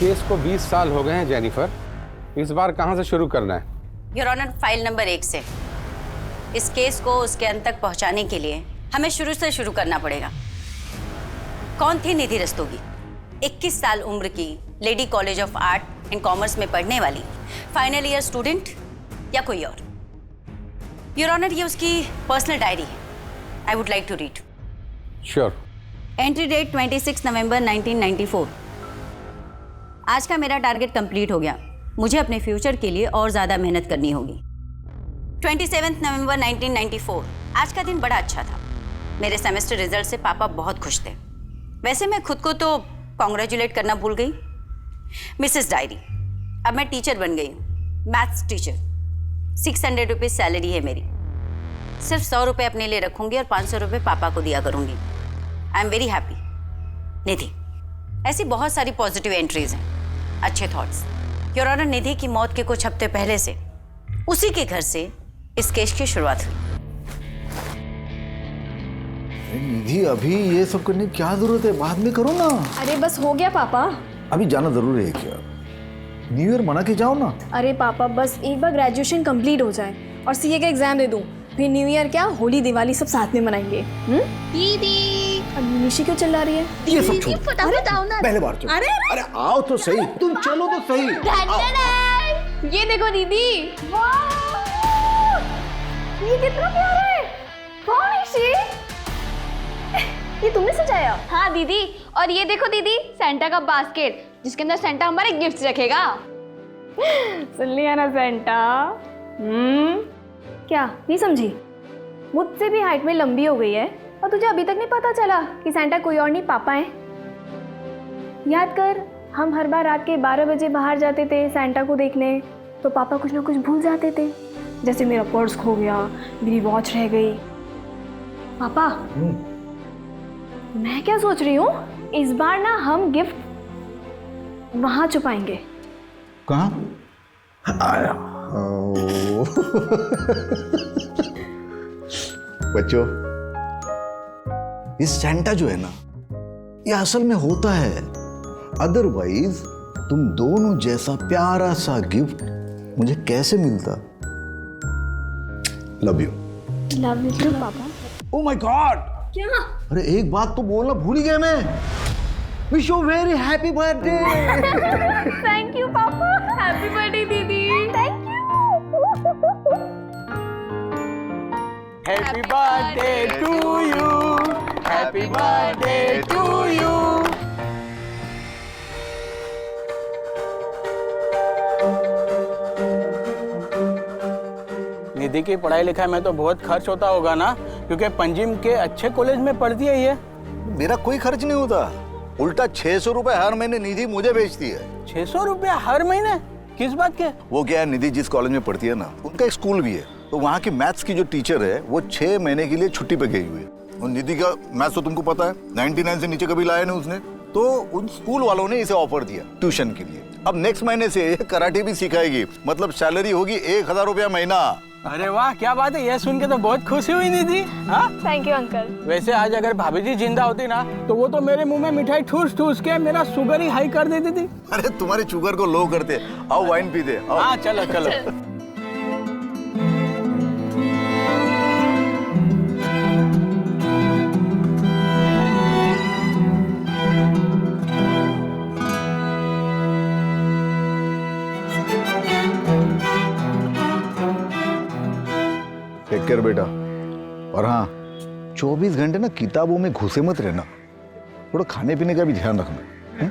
Case को 20 साल हो गए हैं जेनिफर, इस बार कहां से शुरू करना है? योर ऑनर, फाइल नंबर 1 से। इस केस को उसके अंत तक पहुंचाने के लिए हमें शुरू से शुरू करना पड़ेगा। कौन थी निधि रस्तोगी? 21 साल उम्र की, lady college of art and commerce में पढ़ने वाली, फाइनल ईयर स्टूडेंट या कोई और? योर ऑनर, ये उसकी पर्सनल डायरी है। I would like to read. Sure. Entry date 26 November 1994। आज का मेरा टारगेट कंप्लीट हो गया। मुझे अपने फ्यूचर के लिए और ज़्यादा मेहनत करनी होगी। 27 नवंबर 1994। आज का दिन बड़ा अच्छा था। मेरे सेमेस्टर रिजल्ट से पापा बहुत खुश थे। वैसे मैं खुद को तो कॉन्ग्रेचुलेट करना भूल गई। मिसेस डायरी, अब मैं टीचर बन गई हूँ, मैथ्स टीचर। 600 रुपीज़ सैलरी है मेरी। सिर्फ 100 रुपये अपने लिए रखूंगी और 500 रुपये पापा को दिया करूंगी। I am very happy. Nidhi, ऐसी बहुत सारी पॉजिटिव एंट्रीज हैं, अच्छे थॉट्स। योर ऑनर, निधि की मौत के कुछ हफ्ते पहले से उसी के घर से इस केस की शुरुआत हुई। निधि, अभी ये सब करने की क्या जरूरत है? बाद में करो ना। अरे बस हो गया पापा। अभी जाना जरूरी है क्या? न्यू ईयर मना के जाओ ना। अरे पापा, बस एक बार ग्रेजुएशन कंप्लीट हो जाए और सीए का एग्जाम दे दूं, फिर न्यू ईयर क्या, होली दिवाली सब साथ में मनाएंगे। दीदी, अब निशी क्यों चिल्ला रही है? ये सब छोड़, फटाफट आओ ना। पहले बार चलो। अरे आओ तो सही, तुम चलो तो सही। ये देखो दीदी, ये कितना प्यारा है। कौन निशी? ये तुमने सजाया? हाँ दीदी, और ये देखो दीदी, सेंटा का बास्केट जिसके अंदर सेंटा हमारे गिफ्ट्स रखेगा। सुन लिया ना सेंटा? क्या नहीं समझी? मुझसे भी हाइट में लंबी हो गई है और तुझे अभी तक नहीं पता चला कि सेंटा कोई और नहीं, पापा है। याद कर, हम हर बार रात के 12 बजे बाहर जाते थे सेंटा को देखने, तो पापा कुछ ना कुछ भूल जाते थे। जैसे मेरा पर्स खो गया, मेरी वॉच रह गई। पापा, मैं क्या सोच रही हूँ, इस बार ना हम गिफ्ट वहां छुपाएंगे। कहाँ? आया। बच्चों, इस सेंटा जो है ना, ये असल में होता है। अदरवाइज तुम दोनों जैसा प्यारा सा गिफ्ट मुझे कैसे मिलता? Love you. Love you too पापा। Oh my god! क्या? अरे एक बात तो बोलना भूल ही गया मैं। Wish you very happy birthday. Thank you पापा। हैप्पी बर्थडे दीदी। Thank you. Happy birthday to you, happy birthday to you. Nidhi की पढ़ाई लिखाई में तो बहुत खर्च होता होगा ना, क्योंकि पंजिम के अच्छे कॉलेज में पढ़ती है ये। मेरा कोई खर्च नहीं होता, उल्टा 600 रुपए हर महीने निधि मुझे भेजती है। 600 रुपया हर महीने? किस बात के? वो क्या है, निधि जिस कॉलेज में पढ़ती है ना, उनका एक स्कूल भी है, तो वहाँ की मैथ्स की जो टीचर है वो 6 महीने के लिए छुट्टी पे गई हुई है। और निधि का मैथ्स तो तुमको पता है, 99 से नीचे कभी लाया नहीं उसने, तो उन स्कूल वालों ने इसे ऑफर दिया ट्यूशन के लिए। अब नेक्स्ट महीने से कराटे भी सिखाएगी, मतलब सैलरी होगी 1000 रुपया महीना। अरे वाह, क्या बात है, ये सुन के तो बहुत खुशी हुई निधि। हाँ, थैंक यू अंकल। वैसे आज अगर भाभी जी जिंदा होती ना, तो वो तो मेरे मुंह में मिठाई ठूस ठूस के मेरा शुगर ही हाई कर देती थी। अरे तुम्हारे शुगर को लो करते। आओ वाइन पीते। हाँ चलो चलो। टेक केयर बेटा। और हाँ, 24 घंटे ना किताबों में घुसे मत रहना, थोड़ा खाने पीने का भी ध्यान रखना।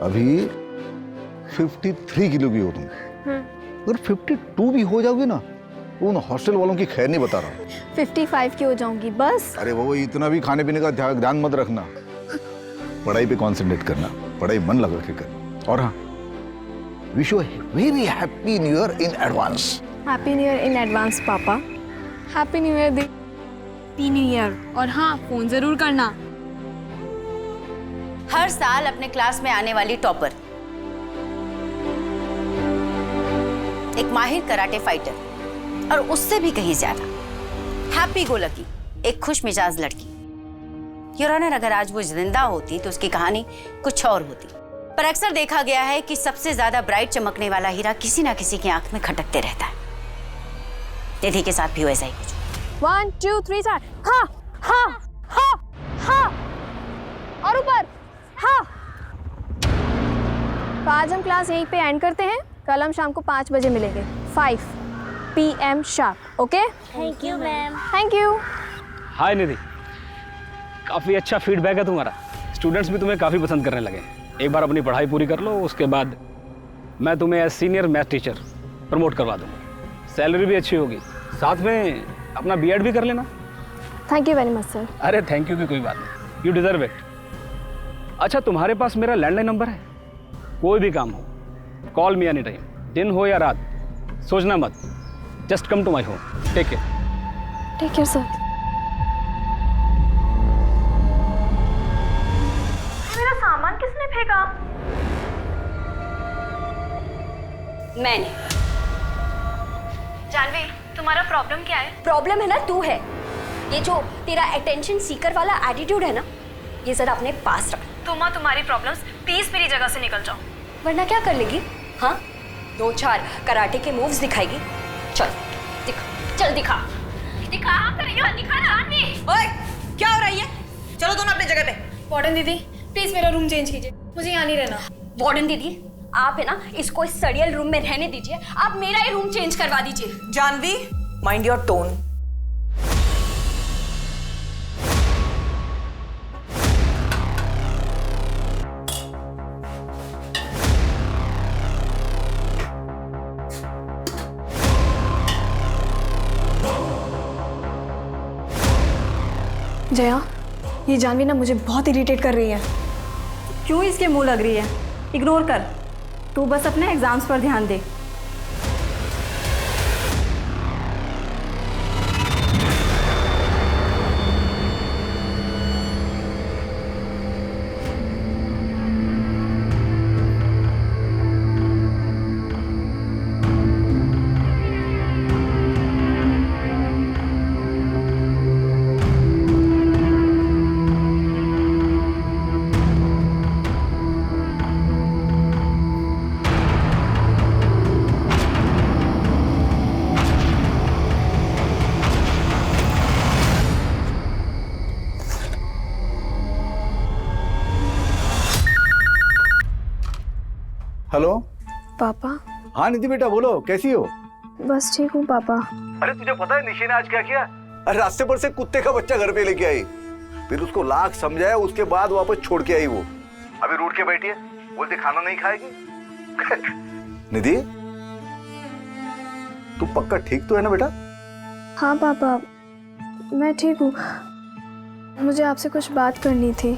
अभी 53 किलो की हो तुम, अगर 52 भी हो जाओगे ना, तो उन हॉस्टल वालों की खैर नहीं बता रहा। 55 की हो जाऊंगी बस। अरे वो इतना भी खाने पीने का ध्यान मत रखना, पढ़ाई पे कॉन्सेंट्रेट करना, पढ़ाई मन लगा के कर। और हाँ, wish you very happy new year in advance. Happy new year in advance पापा। Happy new year happy new year. और हाँ, फोन जरूर करना। हर साल अपने क्लास में आने वाली टॉपर, एक माहिर कराटे फाइटर और उससे भी कहीं ज्यादा हैप्पी गो लकी, एक खुश मिजाज लड़की। योर ऑनर, अगर आज वो जिंदा होती तो उसकी कहानी कुछ और होती। पर अक्सर देखा गया है कि सबसे ज्यादा ब्राइट चमकने वाला हीरा किसी ना किसी की आंख में खटकते रहता है। निधि के साथ भी वैसा ही कुछ। 1 2 3 4 हाँ हाँ हाँ हाँ और ऊपर हाँ। तो आज हम क्लास यहीं पे एंड करते हैं। कल हम शाम को 5 बजे मिलेंगे, 5 PM sharp. Okay, thank you ma'am. Thank you. Hi Nidhi, काफ़ी अच्छा फीडबैक है तुम्हारा। स्टूडेंट्स भी तुम्हें काफ़ी पसंद करने लगे। एक बार अपनी पढ़ाई पूरी कर लो, उसके बाद मैं तुम्हें as senior math teacher promote करवा दूंगा। सैलरी भी अच्छी होगी, साथ में अपना B.Ed भी कर लेना। Thank you very much sir. अरे थैंक यू की कोई बात नहीं, यू डिजर्व इट। अच्छा, तुम्हारे पास मेरा लैंडलाइन नंबर है? कोई भी काम हो, कॉल मी एनी टाइम, दिन हो या रात, सोचना मत। Just come to my home. Take care. Take care sir. मेरा सामान किसने फेंका? मैंने। जानवी, तुम्हारा प्रॉब्लम क्या है? प्रॉब्लम है ना तू है। ये जो तेरा अटेंशन सीकर वाला एटीट्यूड है ना, ये जरा अपने पास रख। तुम्हारी प्रॉब्लम्स, प्लीज मेरी जगह से निकल जाओ। वरना क्या कर लेगी? हाँ, 2-4 कराटे के मूव्स दिखाएगी। चल दिखा, चल दिखा दिखा ना। ओए, क्या हो रही है? चलो दोनों अपनी जगह पे। वार्डन दीदी, प्लीज मेरा रूम चेंज कीजिए, मुझे यहाँ नहीं रहना। वार्डन दीदी, आप है ना इसको इस सड़ियल रूम में रहने दीजिए। आप मेरा ही रूम चेंज करवा दीजिए। Janvi, mind your tone. Jaya, ये जानवी ना मुझे बहुत इरिटेट कर रही है। क्यों इसके मुंह लग रही है? इग्नोर कर, तू बस अपने एग्जाम्स पर ध्यान दे। हेलो पापा। हाँ निधि बेटा, बोलो कैसी हो? बस ठीक हूँ पापा। अरे तुझे पता है निशि ने आज क्या किया? अरे रास्ते पर से कुत्ते का बच्चा घर पे लेके आई, फिर उसको लाख समझाया, उसके बाद वापस छोड़ के आई। वो अभी रूठ के बैठी है, बोलती खाना नहीं खाएगी। निधि, तू पक्का ठीक तो है ना बेटा? हाँ पापा, मैं ठीक हूँ। मुझे आपसे कुछ बात करनी थी।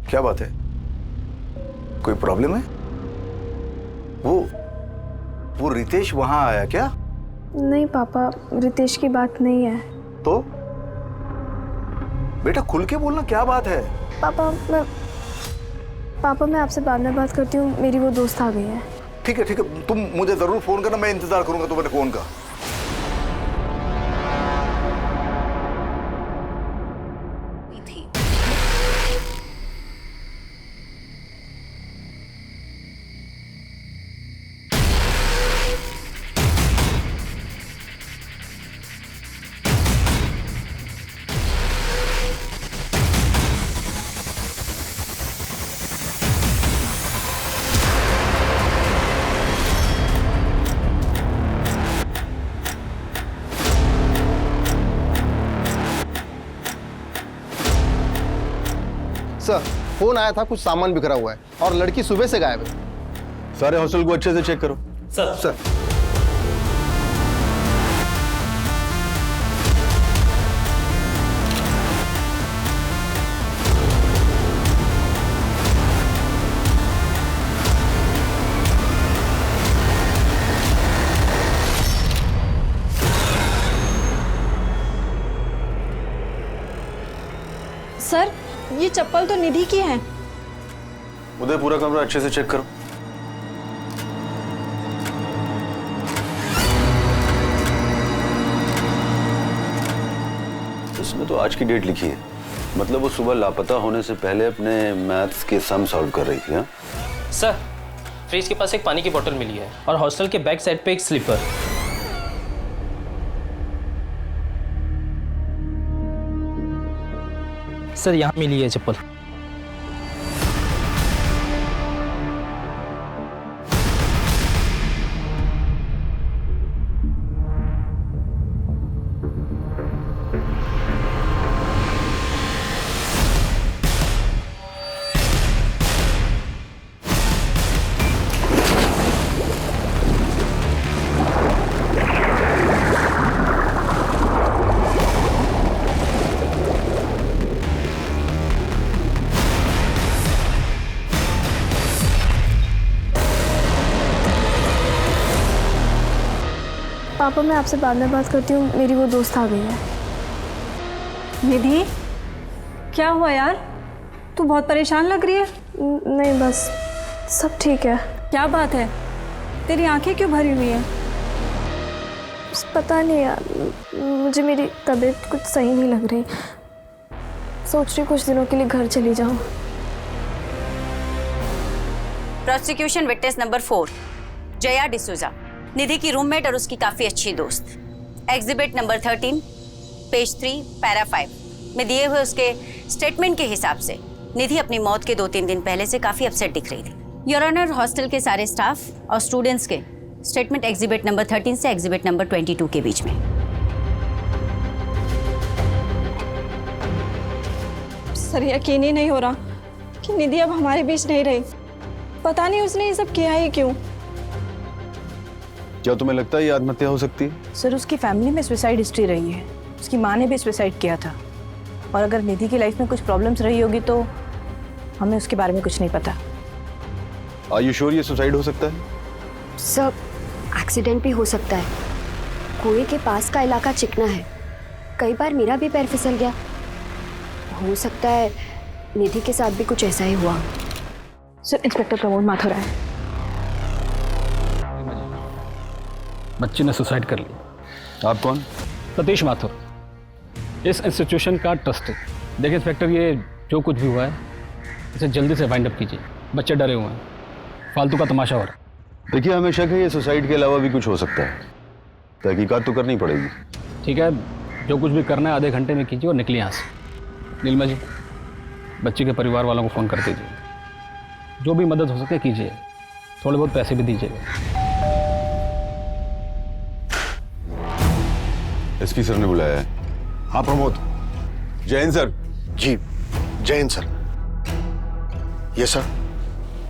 क्या बात है? कोई प्रॉब्लम है? वो रितेश वहां आया क्या? नहीं पापा, रितेश की बात नहीं है। तो बेटा खुल के बोलना, क्या बात है? पापा मैं आपसे बाद में बात करती हूँ, मेरी वो दोस्त आ गई है। ठीक है, तुम मुझे जरूर फोन करना, मैं इंतजार करूंगा तुम्हारे फोन का। सर, फोन आया था, कुछ सामान बिखरा हुआ है और लड़की सुबह से गायब है। सारे हॉस्टल को अच्छे से चेक करो। सर। सर, ये चप्पल तो निधि की है। उधर पूरा कमरा अच्छे से चेक करो। इसमें तो आज की डेट लिखी है, मतलब वो सुबह लापता होने से पहले अपने मैथ्स के सम सॉल्व कर रही थी। हाँ, सर, फ्रिज के पास एक पानी की बोतल मिली है और हॉस्टल के बैक साइड पे एक स्लीपर। सर, यहाँ मिली है चप्पल। पापा मैं आपसे बाद में बात करती हूँ, मेरी वो दोस्त आ गई है। निधि, क्या हुआ यार? तू बहुत परेशान लग रही है। नहीं बस सब ठीक है। क्या बात है? तेरी आंखें क्यों भरी हुई हैं? पता नहीं यार, मुझे मेरी तबीयत कुछ सही नहीं लग रही। सोच रही कुछ दिनों के लिए घर चली जाऊँ। Prosecution witness number 4 Jaya D'Souza, Nidhi की रूममेट और उसकी काफी अच्छी दोस्त। एग्जिबिट नंबर 13 पेज 3 पैरा 5 में दिए हुए उसके स्टेटमेंट के हिसाब से निधि अपनी मौत के 2-3 दिन पहले से काफी अपसेट दिख रही थी। योर ऑनर, हॉस्टल के सारे स्टाफ और स्टूडेंट्स के स्टेटमेंट एग्जिबिट नंबर 13 से एग्जिबिट नंबर 22 के बीच में। सर, यकीन ही नहीं हो रहा कि निधि अब हमारे बीच नहीं रही। पता नहीं उसने ये सब किया ही क्यों। क्या तुम्हें लगता है ये आत्महत्या हो सकती है? सर, उसकी फैमिली में सुसाइड हिस्ट्री रही है। उसकी माँ ने भी सुसाइड किया था, और अगर निधि की लाइफ में कुछ प्रॉब्लम्स रही होगी तो हमें उसके बारे में कुछ नहीं पता। आर यू श्योर ये सुसाइड हो सकता है? सर, एक्सीडेंट भी हो सकता है। कुएं के पास का इलाका चिकना है, कई बार मेरा भी पैर फिसल गया। हो सकता है निधि के साथ भी कुछ ऐसा ही हुआ। सर, इंस्पेक्टर प्रमोद माथुर है। बच्ची ने सुसाइड कर ली। आप कौन? सतीश माथुर, इस इंस्टीट्यूशन का ट्रस्टी। देखिए इंस्पेक्टर, ये जो कुछ भी हुआ है इसे जल्दी से वाइंड अप कीजिए। बच्चे डरे हुए हैं, फालतू का तमाशा हो रहा है। देखिए, हमें शक है ये सुसाइड के अलावा भी कुछ हो सकता है। तहकीकात तो करनी पड़ेगी। ठीक है, जो कुछ भी करना है आधे घंटे में कीजिए और निकलिए यहाँ से। नीलमा जी, बच्ची के परिवार वालों को फ़ोन कर दीजिए। जो भी मदद हो सके कीजिए, थोड़े बहुत पैसे भी दीजिएगा। एसपी सर ने बुलाया है। हाँ प्रमोद। जैन सर। जी, Jain sir. Yes sir,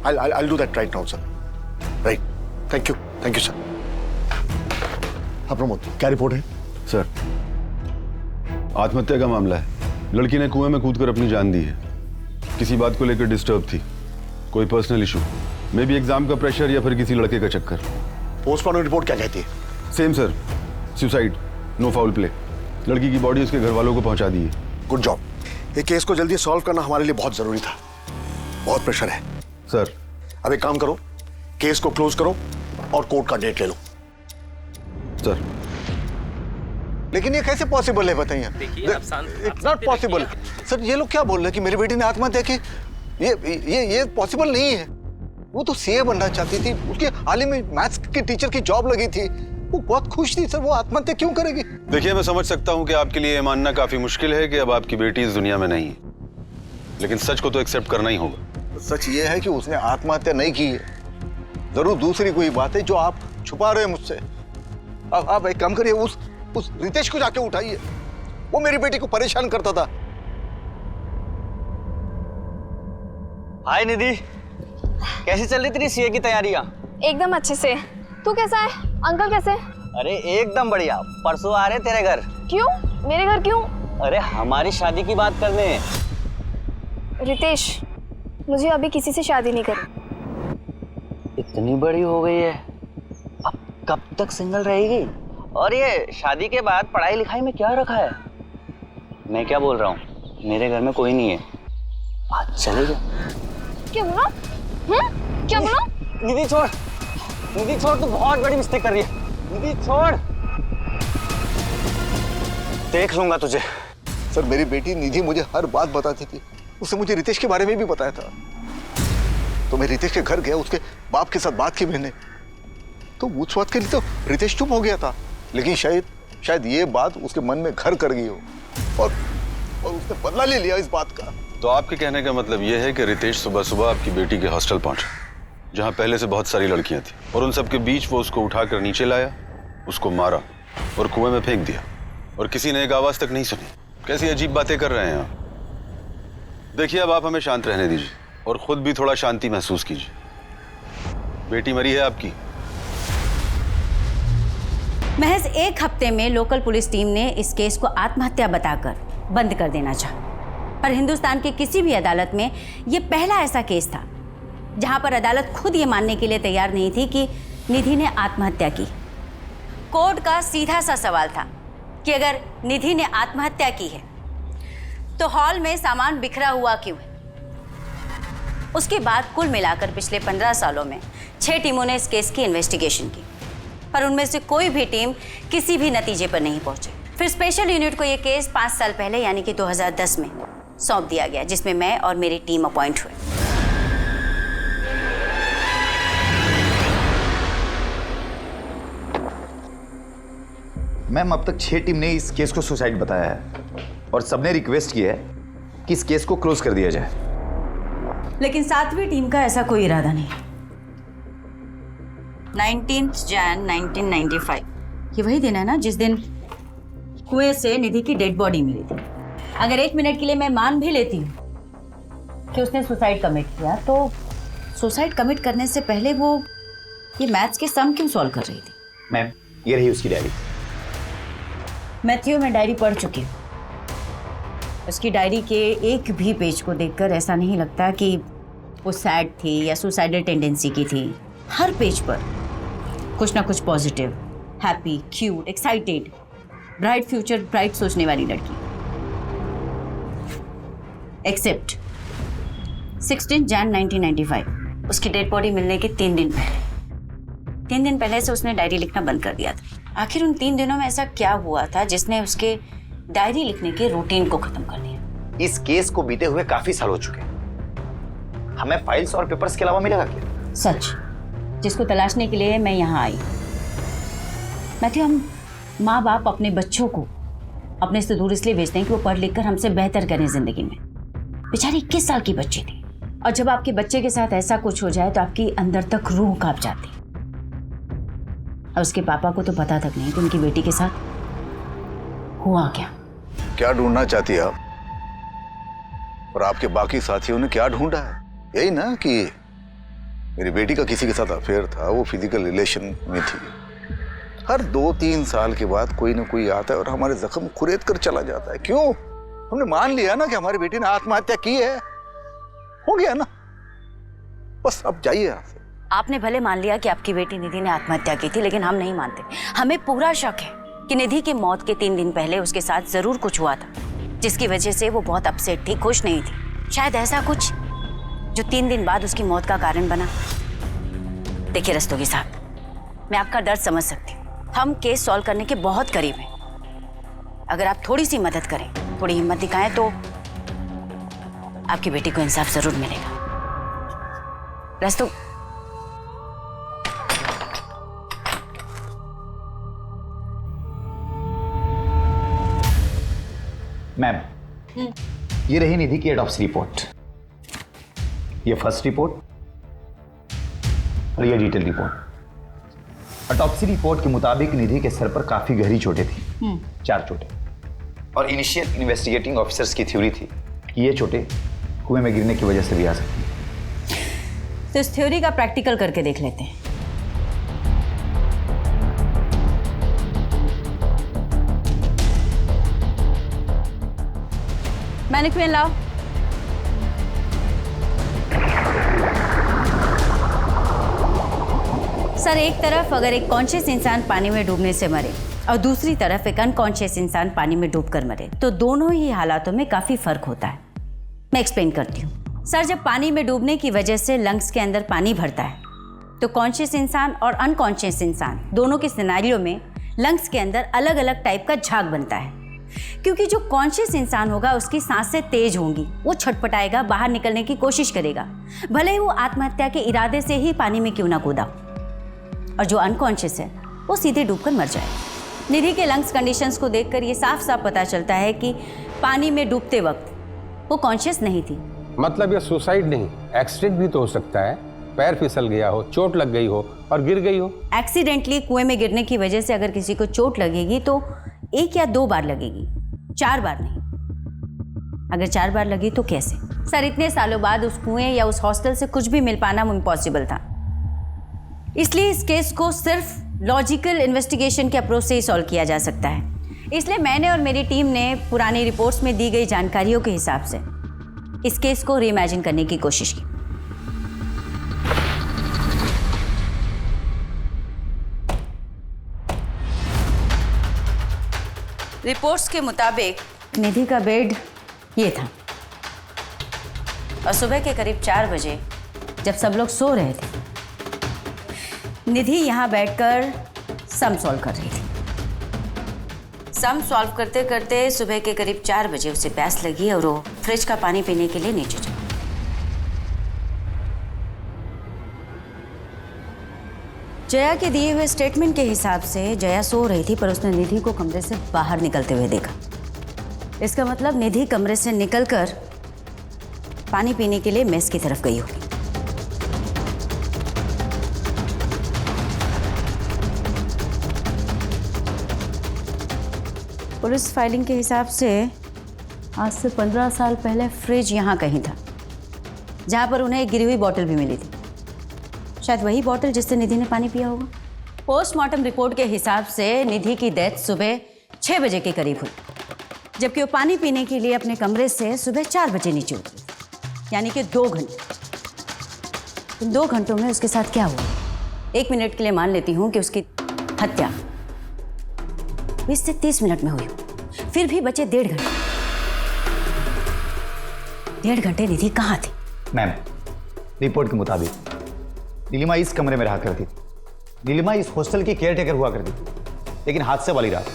I'll do that right now, sir. Right. Thank you, sir. हाँ प्रमोद, क्या रिपोर्ट है? सर, आत्महत्या का मामला है। लड़की ने कुएं में कूदकर अपनी जान दी है। किसी बात को लेकर डिस्टर्ब थी, कोई personal issue, may be exam का प्रेशर या फिर किसी लड़के का चक्कर। पोस्टमार्टम रिपोर्ट क्या कहती है? Same sir, suicide, no foul play. लड़की की बॉडी उसके घर वालों को पहुंचा दी है। Good job. ये केस को जल्दी सॉल्व करना हमारे लिए बहुत जरूरी था। बहुत प्रेशर है सर। अब एक काम करो, केस को क्लोज करो और कोर्ट का डेट ले लो। सर, लेकिन ये कैसे पॉसिबल है बताइए? It's not possible. सर, ये लोग क्या बोल रहे हैं कि मेरी बेटी ने आत्महत्या की? ये पॉसिबल नहीं है। वो तो सीए बनना चाहती थी, उसके हाल ही में मैथ्स की टीचर की जॉब लगी थी, वो बहुत खुश थी। सर, वो आत्महत्या क्यों करेगी? देखिए, मैं समझ सकता हूं कि आपके लिए ये मानना काफी मुश्किल है कि अब आपकी बेटी इस दुनिया में नहीं है, लेकिन सच को तो एक्सेप्ट करना ही होगा। सच ये है कि उसने आत्महत्या नहीं की है। जरूर दूसरी कोई बात है जो आप छुपा रहे हैं मुझसे। अब आप एक काम करिए, उस रितेश को जाके उठाइए, वो मेरी बेटी को परेशान करता था। हाय निधि, कैसी चल रही तेरी सीए की तैयारियां? एकदम अच्छे से। तू कैसा है? अंकल कैसे? अरे एकदम बढ़िया। परसों आ रहे तेरे घर। क्यों? मेरे घर क्यों? अरे हमारी शादी की बात करने। रितेश, मुझे अभी किसी से शादी नहीं करनी। इतनी बड़ी हो गई है, अब कब तक सिंगल रहेगी? और ये शादी के बाद पढ़ाई लिखाई में क्या रखा है? मैं क्या बोल रहा हूँ, मेरे घर में कोई नहीं है, आज चले जाओ। क्या बोला? क्या बोला? निधि छोड़, निधि छोड़, तू बहुत बड़ी मिस्टेक कर रही है। निधि छोड़, देख लूंगा तुझे। सर, मेरी बेटी निधि मुझे हर बात बताती थी। उसने मुझे रितेश के बारे में भी बताया था। तो मैं रितेश के घर गया, उसके बाप के साथ बात की मैंने, तो उस बात के लिए तो रितेश चुप हो गया था, लेकिन शायद ये बात उसके मन में घर कर गई हो और उसने बदला ले लिया इस बात का। तो आपके कहने का मतलब ये है कि रितेश सुबह सुबह आपकी बेटी के हॉस्टल पहुंचा, जहां पहले से बहुत सारी लड़कियां थी, और उन सब के बीच वो उसको उठाकर नीचे लाया, उसको मारा और कुएं में फेंक दिया, और किसी ने एक आवाज तक नहीं सुनी। कैसी अजीब बातें कर रहे हैं आप। देखिए, अब आप हमें शांत रहने दीजिए और खुद भी थोड़ा शांति महसूस कीजिए। बेटी मरी है आपकी। महज एक हफ्ते में लोकल पुलिस टीम ने इस केस को आत्महत्या बताकर बंद कर देना चाहा, पर हिंदुस्तान के किसी भी अदालत में यह पहला ऐसा केस था जहां पर अदालत खुद ये मानने के लिए तैयार नहीं थी कि निधि ने आत्महत्या की। कोर्ट का सीधा सा सवाल था कि अगर निधि ने आत्महत्या की है तो हॉल में सामान बिखरा हुआ क्यों है। उसके बाद कुल मिलाकर पिछले 15 सालों में 6 टीमों ने इस केस की इन्वेस्टिगेशन की, पर उनमें से कोई भी टीम किसी भी नतीजे पर नहीं पहुंची। फिर स्पेशल यूनिट को यह केस 5 साल पहले यानी कि 2010 में सौंप दिया गया, जिसमें मैं और मेरी टीम अपॉइंट हुए। मैम, अब तक 6 टीम ने इस केस को सुसाइड बताया है और सबने रिक्वेस्ट की है कि इस केस को क्लोज कर दिया जाए, लेकिन 7वीं टीम का ऐसा कोई इरादा नहीं। 19 जन 1995 ये वही दिन है ना जिस दिन कुएं से निधि की डेड बॉडी मिली थी। अगर 1 मिनट के लिए मैं मान भी लेती हूँ कि उसने सुसाइड कमिट किया, तो सुसाइड कमिट करने से पहले वो ये मैथ्स के सम क्यों सॉल्व कर रही थी? मैम, ये रही उसकी डायरी। मैथ्यू, मैं डायरी पढ़ चुकी हूँ। उसकी डायरी के एक भी पेज को देखकर ऐसा नहीं लगता कि वो सैड थी या सुसाइडल टेंडेंसी की थी। हर पेज पर कुछ ना कुछ positive, happy, cute, excited, bright future, bright सोचने वाली लड़की। एक्सेप्ट 16 जन 1995 उसकी डेड बॉडी मिलने के 3 दिन पहले। 3 दिन पहले से उसने डायरी लिखना बंद कर दिया था। आखिर उन 3 दिनों में ऐसा क्या हुआ था जिसने उसके डायरी लिखने के रूटीन को खत्म कर दिया? इस केस को बीते हुए काफी साल हो चुके हैं। हमें फाइल्स और पेपर्स के अलावा मिलेगा क्या? सच जिसको तलाशने के लिए मैं यहाँ आई। मैथ्यू, हम माँ बाप अपने बच्चों को अपने से दूर इसलिए भेजते हैं कि वो पढ़ लिख कर हमसे बेहतर करें जिंदगी में। बेचारी 21 साल की बच्ची थी, और जब आपके बच्चे के साथ ऐसा कुछ हो जाए तो आपकी अंदर तक रूह कांप जाती। और उसके पापा को तो पता तक नहीं कि उनकी बेटी के साथ हुआ क्या। क्या ढूंढना चाहती है आप? और आपके बाकी साथियों ने क्या ढूंढा है? यही ना कि मेरी बेटी का किसी के साथ अफेयर था, वो फिजिकल रिलेशन में थी। हर 2-3 साल के बाद कोई ना कोई आता है और हमारे जख्म खुरेद कर चला जाता है। क्यों? हमने मान लिया ना कि हमारी बेटी ने आत्महत्या की है, हो गया ना, बस अब जाइए यहाँ से। आपने भले मान लिया कि आपकी बेटी निधि ने आत्महत्या की थी, लेकिन हम नहीं मानते। हमें पूरा शक है कि निधि की मौत के 3 दिन पहले उसके साथ जरूर कुछ हुआ था, जिसकी वजह से वो बहुत अपसेट थी, खुश नहीं थी। शायद ऐसा कुछ जो 3 दिन बाद उसकी मौत का कारण बना। देखिए रस्तोगी साहब, मैं आपका दर्द समझ सकती हूँ। हम केस सॉल्व करने के बहुत करीब हैं। अगर आप थोड़ी सी मदद करें, थोड़ी हिम्मत दिखाएं, तो आपकी बेटी को इंसाफ जरूर मिलेगा। रस्तों, मैम, ये रही निधि की ऑटोप्सी रिपोर्ट। ये फर्स्ट रिपोर्ट और ये डिटेल रिपोर्ट। ऑटोप्सी रिपोर्ट के मुताबिक निधि के सर पर काफी गहरी चोटें थी, 4 चोटें। और इनिशियल इन्वेस्टिगेटिंग ऑफिसर्स की थ्योरी थी कि ये चोटें कुएं में गिरने की वजह से भी आ सकती हैं। तो इस थ्योरी का प्रैक्टिकल करके देख लेते हैं। मैनिक्विन लाओ। सर, एक तरफ अगर एक कॉन्शियस इंसान पानी में डूबने से मरे और दूसरी तरफ एक अनकॉन्शियस इंसान पानी में डूबकर मरे, तो दोनों ही हालातों में काफी फर्क होता है। मैं एक्सप्लेन करती हूँ। सर, जब पानी में डूबने की वजह से लंग्स के अंदर पानी भरता है, तो कॉन्शियस इंसान और अनकॉन्शियस इंसान दोनों के सिनेरियो में लंग्स के अंदर अलग अलग टाइप का झाग बनता है। क्योंकि जो कॉन्शियस इंसान होगा उसकी सांसें तेज होंगी, वो छटपटाएगा, बाहर निकलने की कोशिश करेगा, भले ही वो आत्महत्या के इरादे से ही पानी में क्यों ना कूदा। और जो अनकॉन्शियस है वो सीधे डूबकर मर जाए। निधि के लंग्स कंडीशंस को देखकर ये साफ साफ पता चलता है कि पानी में डूबते वक्त वो कॉन्शियस नहीं थी। मतलब ये सुसाइड नहीं, एक्सीडेंट भी तो हो सकता है। पैर फिसल गया हो, चोट लग गई हो और गिर गई हो। एक्सीडेंटली कुएं में गिरने की वजह से अगर किसी को चोट लगेगी तो 1 या 2 बार लगेगी, 4 बार नहीं। अगर 4 बार लगी तो कैसे? सर, इतने सालों बाद उस कुएं या उस हॉस्टल से कुछ भी मिल पाना इम्पॉसिबल था। इसलिए इस केस को सिर्फ लॉजिकल इन्वेस्टिगेशन के अप्रोच से ही सॉल्व किया जा सकता है। इसलिए मैंने और मेरी टीम ने पुरानी रिपोर्ट्स में दी गई जानकारियों के हिसाब से इस केस को रीइमेजिन करने की कोशिश की। रिपोर्ट्स के मुताबिक निधि का बेड ये था और सुबह के करीब 4 बजे जब सब लोग सो रहे थे, निधि यहाँ बैठकर सम सॉल्व कर रही थी। सम सॉल्व करते करते सुबह के करीब 4 बजे उसे प्यास लगी और वो फ्रिज का पानी पीने के लिए नीचे चली। जया के दिए हुए स्टेटमेंट के हिसाब से जया सो रही थी, पर उसने निधि को कमरे से बाहर निकलते हुए देखा। इसका मतलब निधि कमरे से निकलकर पानी पीने के लिए मेस की तरफ गई होगी। पुलिस फाइलिंग के हिसाब से आज से 15 साल पहले फ्रिज यहाँ कहीं था, जहाँ पर उन्हें एक गिरी हुई बोतल भी मिली थी। शायद वही बोतल जिससे निधि ने पानी पिया होगा। पोस्टमार्टम रिपोर्ट के हिसाब से निधि की डेथ सुबह 6 बजे के करीब हुई, जबकि वो पानी पीने के लिए अपने कमरे से सुबह 4 बजे नीचे उतरी, यानी कि 2 घंटे। इन 2 घंटों में उसके साथ क्या हुआ? 1 मिनट के लिए मान लेती हूँ कि उसकी हत्या 20 से 30 मिनट में हुई, फिर भी बचे 1.5 घंटे। 1.5 घंटे निधि कहाँ थी? मैम, रिपोर्ट के मुताबिक नीलिमा इस कमरे में रहा करती थी। नीलिमा इस हॉस्टल की केयर टेकर हुआ करती थी, लेकिन हादसे वाली रात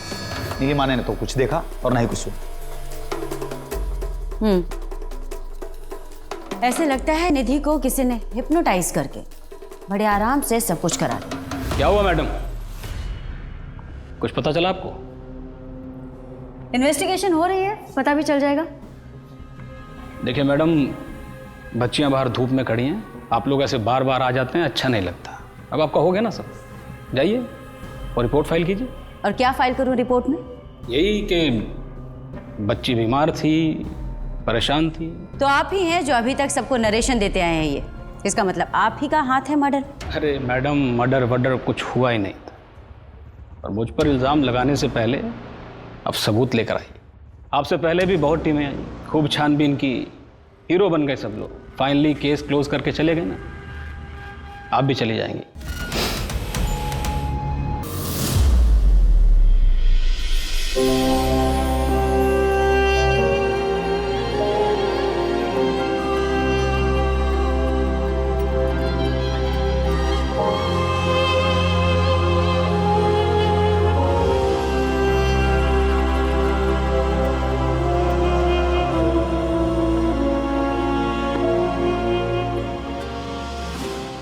नीलिमा ने न तो कुछ देखा और न ही कुछ सुना। ऐसे लगता है निधि को किसी ने हिप्नोटाइज करके बड़े आराम से सब कुछ करा दिया। क्या हुआ मैडम, कुछ पता चला आपको? इन्वेस्टिगेशन हो रही है, पता भी चल जाएगा। देखिए मैडम, बच्चियां बाहर धूप में खड़ी हैं, आप लोग ऐसे बार बार आ जाते हैं, अच्छा नहीं लगता। अब आपका हो गया ना सब, जाइए और रिपोर्ट फाइल कीजिए। और क्या फाइल करूं रिपोर्ट में? यही कि बच्ची बीमार थी, परेशान थी। तो आप ही हैं जो अभी तक सबको नरेशन देते आए हैं। ये इसका मतलब आप ही का हाथ है मर्डर? अरे मैडम, मर्डर वर्डर कुछ हुआ ही नहीं था, और मुझ पर इल्ज़ाम लगाने से पहले अब सबूत लेकर आइए। आपसे पहले भी बहुत टीमें आई, खूब छानबीन की, हीरो बन गए सब लोग। फाइनली केस क्लोज करके चले गए ना, आप भी चले जाएंगे।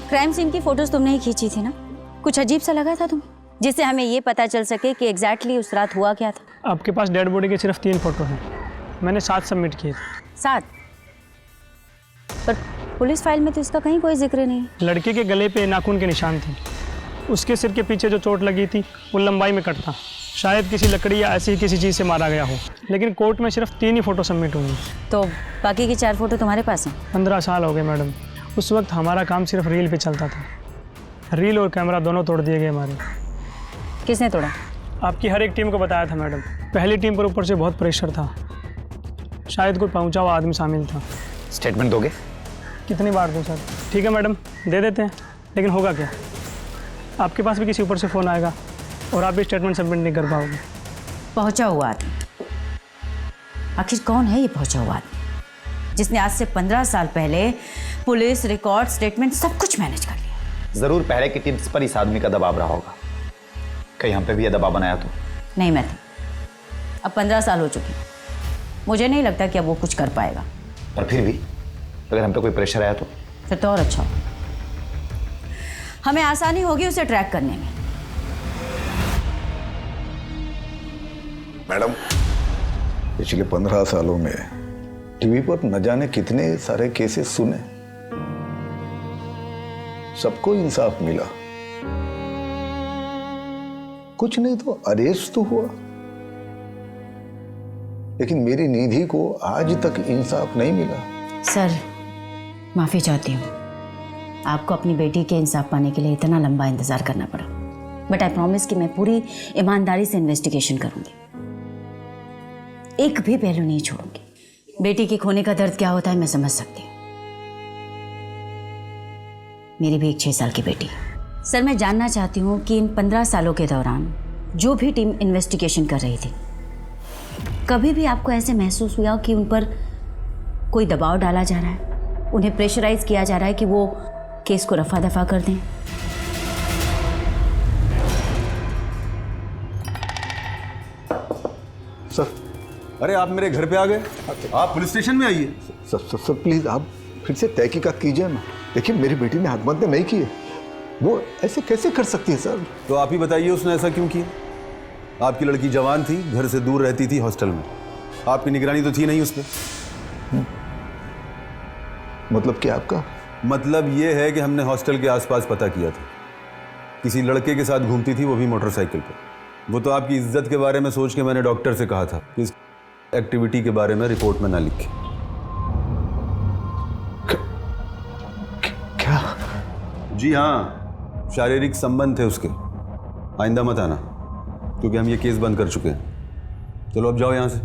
क्राइम सीन की फोटोज तुमने ही खींची थी ना? कुछ अजीब सा लगा था तुम्हें, जिससे हमें ये पता चल सके कि एग्जैक्टली उस रात हुआ क्या था? आपके पास डेड बॉडी के सिर्फ 3 फोटो हैं, मैंने 7 सबमिट किए थे। 7? पर पुलिस फाइल में तो इसका कहीं कोई जिक्र नहीं। लड़के के गले पे नाखून के निशान थे, उसके सिर के पीछे जो चोट लगी थी वो लंबाई में कट था, शायद किसी लकड़ी या ऐसी किसी चीज़ से मारा गया हो। लेकिन कोर्ट में सिर्फ 3 ही फोटो सबमिट हुई। तो बाकी की 4 फोटो तुम्हारे पास हैं? 15 साल हो गए मैडम। उस वक्त हमारा काम सिर्फ रील पे चलता था, रील और कैमरा दोनों तोड़ दिए गए हमारे। किसने तोड़ा? आपकी हर एक टीम को बताया था मैडम। पहली टीम पर ऊपर से बहुत प्रेशर था, शायद कोई पहुंचा हुआ आदमी शामिल था। स्टेटमेंट दोगे? कितनी बार दूं सर? ठीक है मैडम, दे देते हैं, लेकिन होगा क्या? आपके पास भी किसी ऊपर से फ़ोन आएगा और आप भी स्टेटमेंट सबमिट नहीं कर पाओगे। पहुंचा हुआ आदमी? आखिर कौन है ये पहुंचा हुआ आदमी जिसने आज से 15 साल पहले पुलिस रिकॉर्ड, स्टेटमेंट सब कुछ मैनेज कर लिया? जरूर पहले की टीम्स पर इस आदमी का दबाव रहा होगा। कहीं हम पे भी ये दबाव बनाया तो? नहीं मैथी, अब 15 साल हो चुके, मुझे नहीं लगता कि अब वो कुछ कर पाएगा। पर फिर भी अगर हम पे कोई प्रेशर आया तो फिर तो और अच्छा हो, हमें आसानी होगी उसे ट्रैक करने में। मैडम, पिछले 15 सालों में टीवी पर न जाने कितने सारे केसेस सुने, सबको इंसाफ मिला, कुछ नहीं तो अरेस्ट तो हुआ, लेकिन मेरी निधि को आज तक इंसाफ नहीं मिला। सर, माफी चाहती हूँ, आपको अपनी बेटी के इंसाफ पाने के लिए इतना लंबा इंतजार करना पड़ा, बट आई प्रॉमिस कि मैं पूरी ईमानदारी से इन्वेस्टिगेशन करूंगी, एक भी पहलू नहीं छोड़ूंगी। बेटी के खोने का दर्द क्या होता है मैं समझ सकती हूँ, मेरी भी एक 6 साल की बेटी है। सर, मैं जानना चाहती हूँ कि इन 15 सालों के दौरान जो भी टीम इन्वेस्टिगेशन कर रही थी, कभी भी आपको ऐसे महसूस हुआ कि उन पर कोई दबाव डाला जा रहा है, उन्हें प्रेशराइज किया जा रहा है कि वो केस को रफा दफा कर दें? सर, अरे आप मेरे घर पे आ गए, आप पुलिस स्टेशन में आइए। सर प्लीज आप फिर से तहकीकात कीजिए ना। देखिए, मेरी बेटी ने आत्महत्या नहीं की है, वो ऐसे कैसे कर सकती है सर? तो आप ही बताइए उसने ऐसा क्यों किया? आपकी लड़की जवान थी, घर से दूर रहती थी हॉस्टल में, आपकी निगरानी तो थी नहीं उस पर। मतलब क्या आपका? मतलब ये है कि हमने हॉस्टल के आसपास पता किया था, किसी लड़के के साथ घूमती थी, वो भी मोटरसाइकिल पर। वो तो आपकी इज्जत के बारे में सोच के मैंने डॉक्टर से कहा था कि इस एक्टिविटी के बारे में रिपोर्ट में ना लिखे। क्या? जी हाँ, शारीरिक संबंध थे उसके। आइंदा मत आना, क्योंकि हम ये केस बंद कर चुके हैं। चलो अब जाओ यहाँ से।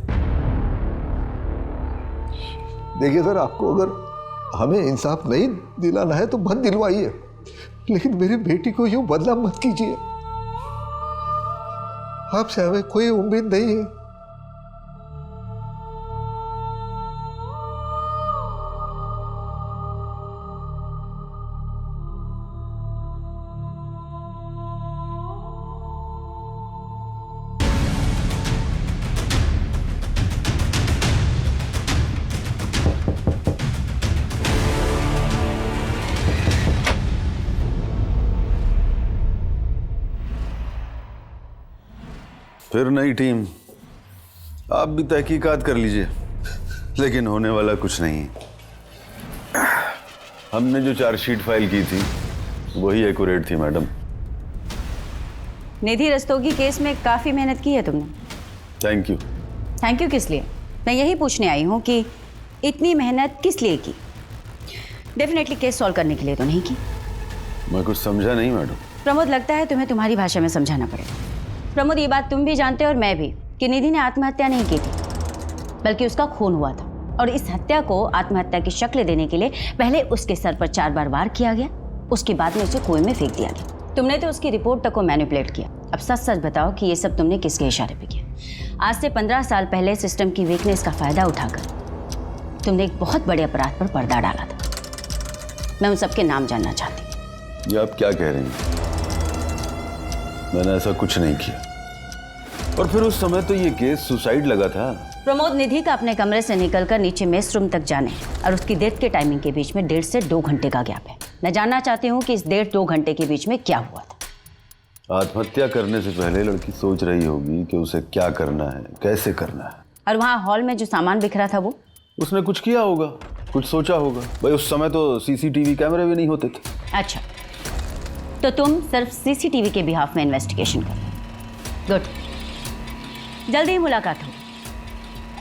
देखिए सर, आपको अगर हमें इंसाफ नहीं दिलाना है तो मत दिलवाइए, लेकिन मेरी बेटी को यूं बदनाम मत कीजिए। आपसे हमें कोई उम्मीद नहीं है। फिर नई टीम, आप भी तहकीकात कर लीजिए, लेकिन होने वाला कुछ नहीं है। हमने जो चार्जशीट फाइल की थी वही एक्यूरेट थी मैडम। निधि रस्तोगी केस में काफ़ी मेहनत की है तुमने। Thank you. थैंक यू किस लिए? मैं यही पूछने आई हूँ कि इतनी मेहनत किस लिए की? डेफिनेटली केस सॉल्व करने के लिए तो नहीं की। मैं कुछ समझा नहीं मैडम। प्रमोद, लगता है तुम्हें तुम्हारी भाषा में समझाना पड़ेगा। प्रमोद, ये बात तुम भी जानते हो और मैं भी कि निधि ने आत्महत्या नहीं की थी, बल्कि उसका खून हुआ था, और इस हत्या को आत्महत्या की शक्ल देने के लिए पहले उसके सर पर 4 बार वार किया गया, उसके बाद में उसे कुएं में फेंक दिया गया। तुमने तो उसकी रिपोर्ट तक को मैनिपुलेट किया। अब सच सच बताओ कि ये सब तुमने किसके इशारे पे किया? आज से 15 साल पहले सिस्टम की वीकनेस का फायदा उठाकर तुमने एक बहुत बड़े अपराध पर पर्दा डाला था। मैं उन सबके नाम जानना चाहती हूँ। ये आप क्या कह रही हैं? मैंने ऐसा कुछ नहीं किया, और फिर उस समय तो ये केस सुसाइड लगा था। प्रमोद, निधि का अपने कमरे से निकलकर नीचे मेस रूम तक जाने और उसकी डेथ के टाइमिंग के बीच में 1.5 से 2 घंटे का गैप है। मैं जानना चाहती हूँ कि इस 1.5-2 घंटे के बीच में क्या हुआ था? आत्महत्या करने से पहले लड़की सोच रही होगी कि उसे क्या करना है, कैसे करना है। और वहाँ हॉल में जो सामान बिखरा था वो? उसने कुछ किया होगा, कुछ सोचा होगा। भाई उस समय तो सीसीटीवी कैमरे भी नहीं होते थे। अच्छा, तो तुम सिर्फ सीसीटीवी के बिहाफ में इन्वेस्टिगेशन करो। गुड, जल्दी ही मुलाकात हो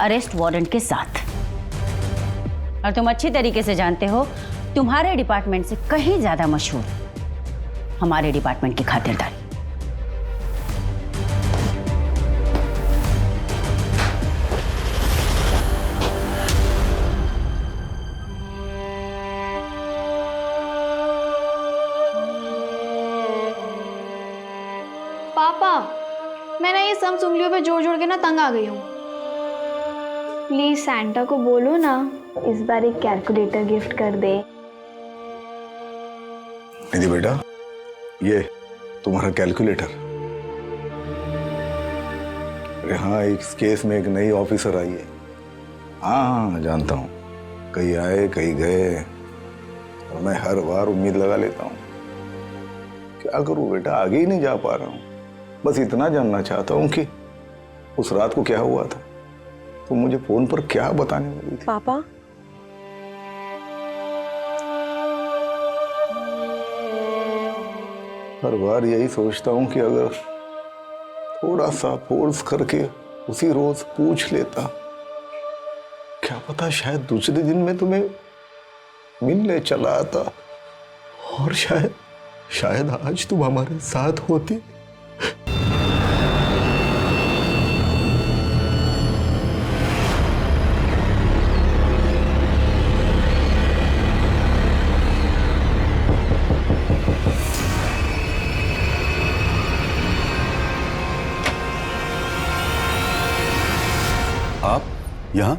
अरेस्ट वारंट के साथ। और तुम अच्छी तरीके से जानते हो, तुम्हारे डिपार्टमेंट से कहीं ज्यादा मशहूर हमारे डिपार्टमेंट की खातिरदारी। पापा, मैं ना ये सब उंगलियों पे जोड़ जोड़ के ना तंग आ गई हूँ। प्लीज सैंटा को बोलो ना इस बार एक कैलकुलेटर गिफ्ट कर दे। निधि बेटा, ये तुम्हारा कैलकुलेटर। अरे हाँ, इस केस में एक नई ऑफिसर आई है। हाँ जानता हूँ, कहीं आए कहीं गए, और मैं हर बार उम्मीद लगा लेता हूँ। क्या करूँ बेटा, आगे ही नहीं जा पा रहा हूँ। बस इतना जानना चाहता हूँ कि उस रात को क्या हुआ था, तो मुझे फोन पर क्या बताने वाली थी। पापा, हर बार यही सोचता हूँ कि अगर थोड़ा सा फोर्स करके उसी रोज पूछ लेता, क्या पता शायद दूसरे दिन में तुम्हें मिलने चला आता, और शायद आज तुम हमारे साथ होती। आप यहाँ?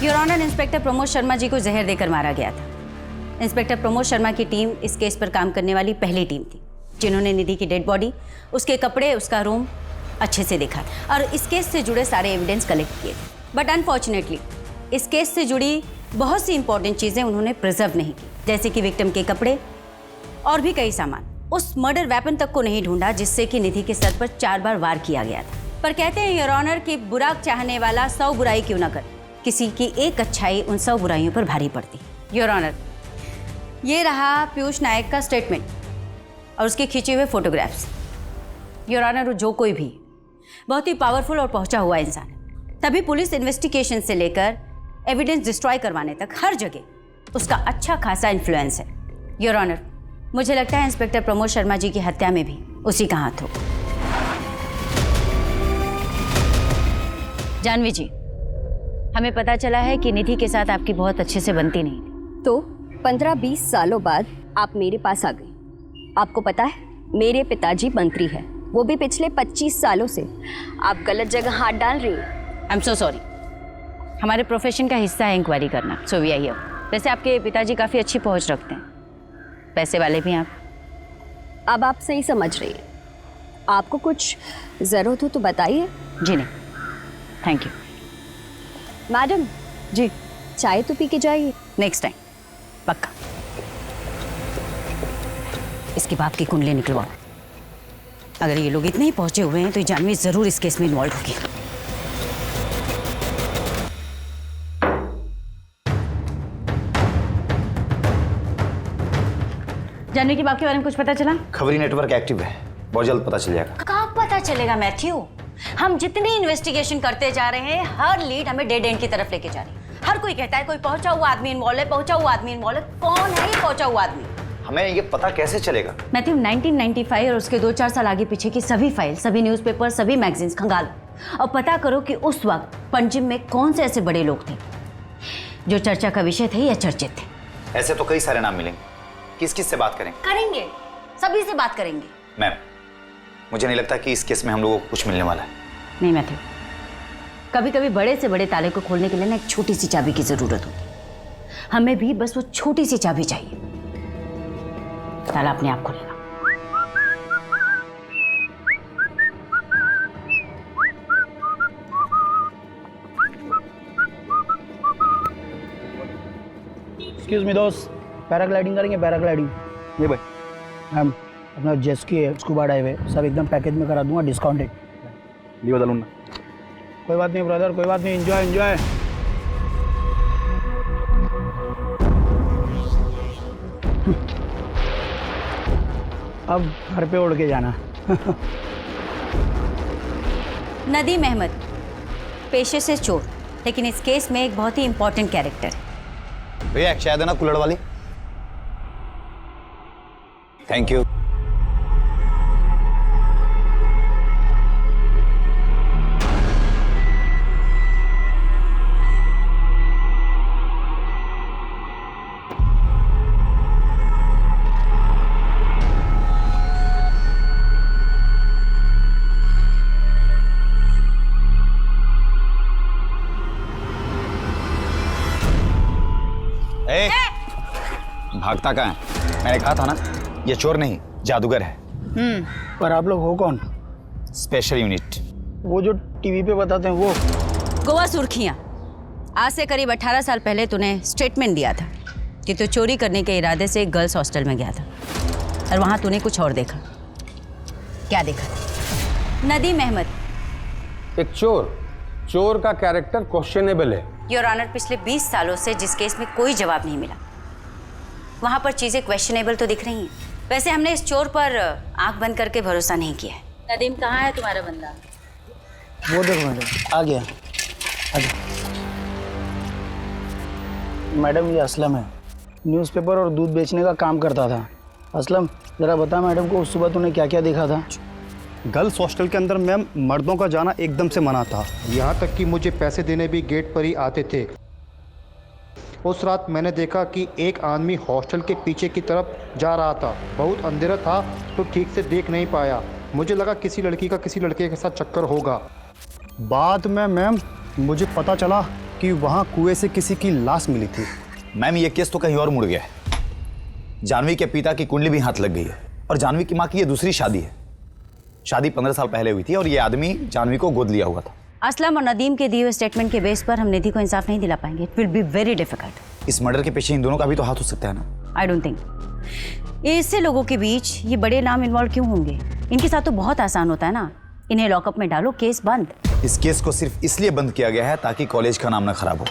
Your honour, inspector Pramod Sharma ji को जहर देकर मारा गया था। इंस्पेक्टर प्रमोद शर्मा की टीम इस केस पर काम करने वाली पहली टीम थी जिन्होंने निधि की डेड बॉडी, उसके कपड़े, उसका रूम अच्छे से देखा और इस केस से जुड़े सारे एविडेंस कलेक्ट किए थे। बट अनफॉर्चुनेटली इस केस से जुड़ी बहुत सी इंपॉर्टेंट चीज़ें उन्होंने प्रिजर्व नहीं की, जैसे कि विक्टिम के कपड़े और भी कई सामान। उस मर्डर वेपन तक को नहीं ढूंढा जिससे कि निधि के सर पर 4 बार वार किया गया था। पर कहते हैं योर ऑनर कि बुरा चाहने वाला 100 बुराई क्यों ना करे, किसी की एक अच्छाई उन 100 बुराइयों पर भारी पड़ती। योर ऑनर, ये रहा पीयूष नायक का स्टेटमेंट और उसके खींचे हुए फोटोग्राफ्स। योर ऑनर, जो कोई भी बहुत ही पावरफुल और पहुंचा हुआ इंसान है, तभी पुलिस इन्वेस्टिगेशन से लेकर एविडेंस डिस्ट्रॉय करवाने तक हर जगह उसका अच्छा खासा इन्फ्लुएंस है। योर ऑनर, मुझे लगता है इंस्पेक्टर प्रमोद शर्मा जी की हत्या में भी उसी का हाथ हो। जानवी जी, हमें पता चला है कि निधि के साथ आपकी बहुत अच्छे से बनती नहीं थी। तो 15-20 सालों बाद आप मेरे पास आ गई। आपको पता है मेरे पिताजी मंत्री हैं, वो भी पिछले 25 सालों से। आप गलत जगह हाथ डाल रही हैं। आई एम सो सॉरी, हमारे प्रोफेशन का हिस्सा है इंक्वायरी करना, सो वी आर हियर। वैसे आपके पिताजी काफ़ी अच्छी पहुंच रखते हैं, पैसे वाले भी आप। अब आप सही समझ रही हैं। आपको कुछ ज़रूरत हो तो बताइए। जी नहीं, थैंक यू। मैडम जी, चाय तो पी के जाइए। नेक्स्ट टाइम पक्का। इसके बाप की कुंडली निकलवाओ। अगर ये लोग इतने ही पहुंचे हुए हैं तो ये जानवी जरूर इस केस में इन्वॉल्व होगी। जानवी के बाप के बारे में कुछ पता चला? खबरी नेटवर्क एक्टिव है, बहुत जल्द पता चल जाएगा। कहाँ पता चलेगा मैथ्यू? हम जितनी इन्वेस्टिगेशन करते जा रहे हैं, हर लीड हमें डेड एंड की तरफ लेके जा रही है। हर कोई कहता है कोई पहुंचा हुआ आदमी इन्वॉल्व है, पहुंचा हुआ आदमी इन्वॉल्व है। कौन है ये पहुंचा हुआ आदमी? हमें ये पता कैसे चलेगा? मैथ्यू, 1995 और उसके 2-4 साल आगे पीछे की सभी फाइल, सभी न्यूज़पेपर, सभी मैगजीन्स खंगालो और पता करो कि उस वक्त पंजिम में कौन से ऐसे बड़े लोग थे जो चर्चा का विषय थे या चर्चित थे। ऐसे तो कई सारे नाम मिलेंगे, किस किस से बात करेंगे? करेंगे, सभी से बात करेंगे। मैम, मुझे नहीं लगता कि इस केस में हम लोगों को कुछ मिलने वाला है। नहीं मैथ्यू, कभी कभी बड़े से बड़े ताले को खोलने के लिए ना एक छोटी सी चाबी की जरूरत होती है। हमें भी बस वो छोटी सी चाबी चाहिए, ताला अपने आप खुलेगा। एक्सक्यूज मी दोस्त, पैराग्लाइडिंग करेंगे? पैराग्लाइडिंग ये भाई मैम, अपना जेस्की है, स्कूबा डाइव है, सब एकदम पैकेज में करा दूंगा, डिस्काउंटेड। ये बता लूँगा। कोई बात नहीं ब्रदर, कोई बात नहीं, एंजॉय एंजॉय। अब घर पे उड़ के जाना। नदीम अहमद पेशे से चोर, लेकिन इस केस में एक बहुत ही इंपॉर्टेंट कैरेक्टर है। भैया एक चाय देना कुल्हड़ वाली। Thank you. भागता कहाँ है? मैंने कहा था ना, ये चोर नहीं जादूगर है। पर आप लोग हो कौन? Special unit. वो जो टीवी पे बताते हैं वो? गोवा सुर्खियां। आज से करीब 18 साल पहले तूने स्टेटमेंट दिया था कि तू चोरी करने के इरादे से एक गर्ल्स हॉस्टल में गया था और वहां तूने कुछ और देखा। क्या देखा? नदीम अहमद। एक चोर का कैरेक्टर क्वेश्चनेबल है। योर ऑनर, पिछले 20 सालों से जिस केस में कोई जवाब नहीं मिला, वहां पर चीजें क्वेश्चनेबल तो दिख रही हैं। वैसे हमने इस चोर पर आंख बंद करके भरोसा नहीं किया है। नदीम, कहाँ है तुम्हारा बंदा? वो देखो मैडम, आ गया। मैडम, ये असलम है, न्यूज़पेपर और दूध बेचने का काम करता था। असलम, जरा बता मैडम को उस सुबह तूने क्या क्या देखा था? गर्ल्स हॉस्टल के अंदर मैम मर्दों का जाना एकदम से मना था। यहाँ तक कि मुझे पैसे देने भी गेट पर ही आते थे। उस रात मैंने देखा कि एक आदमी हॉस्टल के पीछे की तरफ जा रहा था। बहुत अंधेरा था तो ठीक से देख नहीं पाया। मुझे लगा किसी लड़की का किसी लड़के के साथ चक्कर होगा। बाद में मैम मुझे पता चला कि वहाँ कुएं से किसी की लाश मिली थी। मैम, ये केस तो कहीं और मुड़ गया है। जानवी के पिता की कुंडली भी हाथ लग गई है और जानवी की माँ की ये दूसरी शादी है। शादी 15 साल पहले हुई थी और ये आदमी जानवी को गोद लिया हुआ था। असलम और नदीम के दिए हुए स्टेटमेंट के बेस पर हम निधि को इंसाफ नहीं दिला पाएंगे। It will be very difficult. इस मर्डर के पीछे इन दोनों का भी तो हाथ हो सकता है ना? I don't think. इससे लोगों के बीच ये बड़े नाम इन्वॉल्व क्यों होंगे? इनके साथ तो बहुत आसान होता है ना, इन्हें लॉकअप में डालो, केस बंद। इस केस को सिर्फ इसलिए बंद किया गया है ताकि कॉलेज का नाम ना खराब हो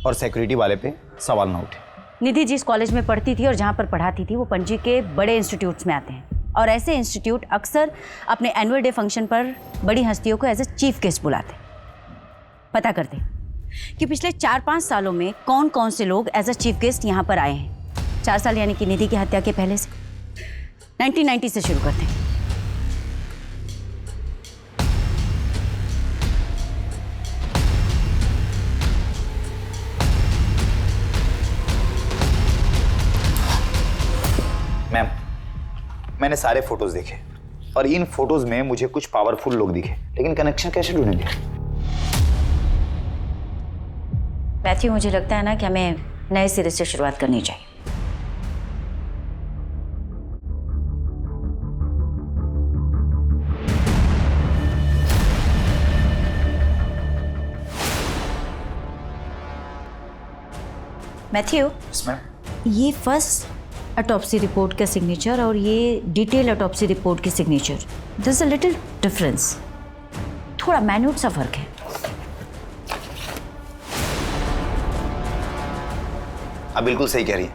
और सिक्योरिटी वाले पे सवाल ना उठे। निधि जिस कॉलेज में पढ़ती थी और जहाँ पर पढ़ाती थी वो पणजी के बड़े इंस्टीट्यूट्स में आते हैं और ऐसे इंस्टीट्यूट अक्सर अपने एनुअल डे फंक्शन पर बड़ी हस्तियों को एज ए चीफ गेस्ट बुलाते हैं। पता करते कि पिछले 4-5 सालों में कौन कौन से लोग एज अ चीफ गेस्ट यहाँ पर आए हैं। 4 साल यानी कि निधि की हत्या के पहले से। 1990 से शुरू करते हैं। मैम, मैंने सारे फोटोज देखे और इन फोटोज में मुझे कुछ पावरफुल लोग दिखे, लेकिन कनेक्शन कैसे ढूंढेंगे? मैथ्यू, मुझे लगता है ना कि हमें नए सिरे से शुरुआत करनी चाहिए। मैथ्यू, ये फर्स्ट ऑटोप्सी रिपोर्ट का सिग्नेचर और ये डिटेल ऑटोप्सी रिपोर्ट की signature, there is a little difference. थोड़ा मैन्यूट सा फर्क है। आप बिल्कुल सही कह रही हैं।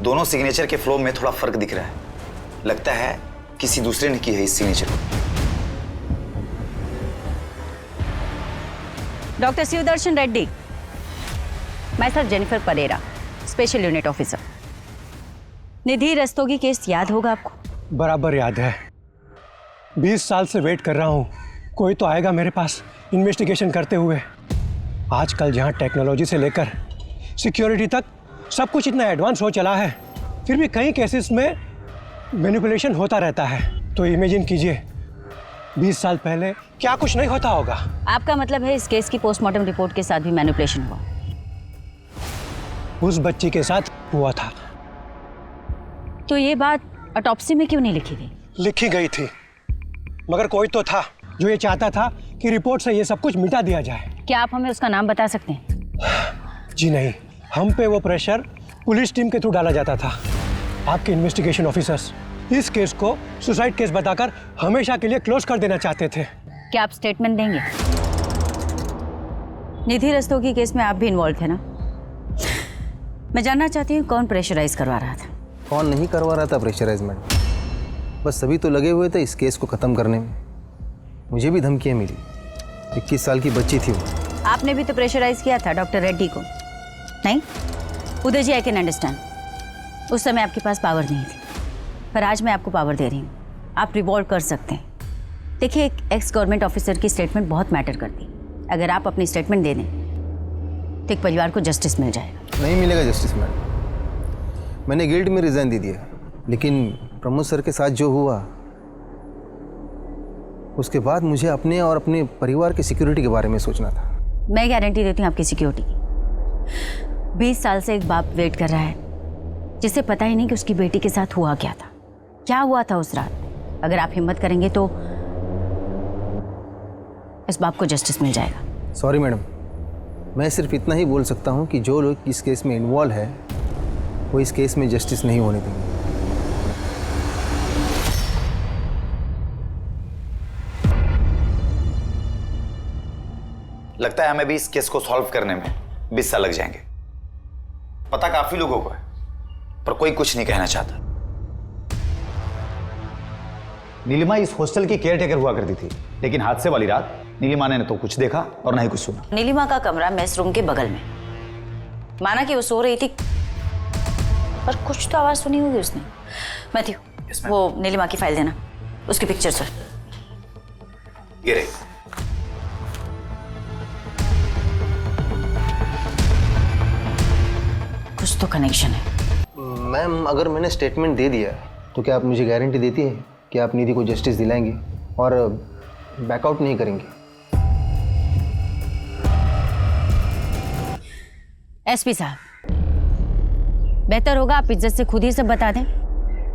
दोनों सिग्नेचर के फ्लो में थोड़ा फर्क दिख रहा है। लगता है किसी दूसरे ने की है इस सिग्नेचर को। डॉक्टर शिवदर्शन रेड्डी, मैं sir Jennifer Pereira, special unit officer. Nidhi Rastogi case याद होगा आपको? बराबर याद है। 20 साल से वेट कर रहा हूँ, कोई तो आएगा मेरे पास इन्वेस्टिगेशन करते हुए। आजकल जहाँ टेक्नोलॉजी से लेकर सिक्योरिटी तक सब कुछ इतना एडवांस हो चला है, फिर भी कई केसेस में मैनिपुलेशन होता रहता है। तो इमेजिन कीजिए 20 साल पहले क्या कुछ नहीं होता होगा। आपका मतलब है इस केस की पोस्टमार्टम रिपोर्ट के साथ भी मैनिपुलेशन हुआ? उस बच्ची के साथ हुआ था। तो ये बात ऑटोप्सी में क्यों नहीं लिखी गई? लिखी गई थी, मगर कोई तो था जो ये चाहता था कि रिपोर्ट से ये सब कुछ मिटा दिया जाए। क्या आप हमें उसका नाम बता सकते हैं? जी नहीं, हम पे वो प्रेशर पुलिस टीम के थ्रू डाला जाता था। आपके इन्वेस्टिगेशन ऑफिसर्स इस केस को सुसाइड केस बताकर हमेशा के लिए क्लोज कर देना चाहते थे। क्या आप स्टेटमेंट देंगे? निधि रस्तोगी केस में आप भी इन्वॉल्व थे ना? मैं जानना चाहती हूँ कौन प्रेशराइज करवा रहा था? कौन नहीं करवा रहा था प्रेशराइजमेंट, बस सभी तो लगे हुए थे इस केस को ख़त्म करने में। मुझे भी धमकियाँ मिली। 21 साल की बच्ची थी वो। आपने भी तो प्रेशराइज किया था डॉक्टर रेड्डी को, नहीं? उदय जी, आई कैन अंडरस्टैंड उस समय आपके पास पावर नहीं थी, पर आज मैं आपको पावर दे रही हूँ। आप रिवॉल्व कर सकते हैं। देखिए, एक एक्स गवर्नमेंट ऑफिसर की स्टेटमेंट बहुत मैटर करती है। अगर आप अपनी स्टेटमेंट दे दें तो एक परिवार को जस्टिस मिल जाएगा। नहीं मिलेगा जस्टिस मैडम। मैंने गिल्ड में रिजाइन दे दिया, लेकिन प्रमोद सर के साथ जो हुआ उसके बाद मुझे अपने और अपने परिवार की सिक्योरिटी के बारे में सोचना था। मैं गारंटी देती हूँ आपकी सिक्योरिटी की। 20 साल से एक बाप वेट कर रहा है जिसे पता ही नहीं कि उसकी बेटी के साथ हुआ क्या हुआ था उस रात। अगर आप हिम्मत करेंगे तो इस बाप को जस्टिस मिल जाएगा। सॉरी मैडम, मैं सिर्फ इतना ही बोल सकता हूँ कि जो लोग इस केस में इन्वॉल्व है वो इस केस में जस्टिस नहीं होने देंगे। लगता है हमें भी इस केस को सॉल्व करने में 20 साल लग जाएंगे। पता काफी लोगों को है, पर कोई कुछ नहीं कहना चाहता। नीलिमा इस हॉस्टल की केयरटेकर हुआ करती थी, लेकिन हादसे वाली रात नीलिमा ने न तो कुछ देखा और न ही कुछ सुना। नीलिमा का कमरा मेस रूम के बगल में, माना कि वो सो रही थी, पर कुछ तो आवाज सुनी होगी उसने। मैथ्यू, वो नीलिमा की फाइल देना, उसकी पिक्चर सर। ये रही। कुछ तो कनेक्शन है। मैम, अगर मैंने स्टेटमेंट दे दिया तो क्या आप मुझे गारंटी देती है कि आप निधि को जस्टिस दिलाएंगे और बैकआउट नहीं करेंगे? एसपी साहब, बेहतर होगा आप इज्जत से खुद ही सब बता दें।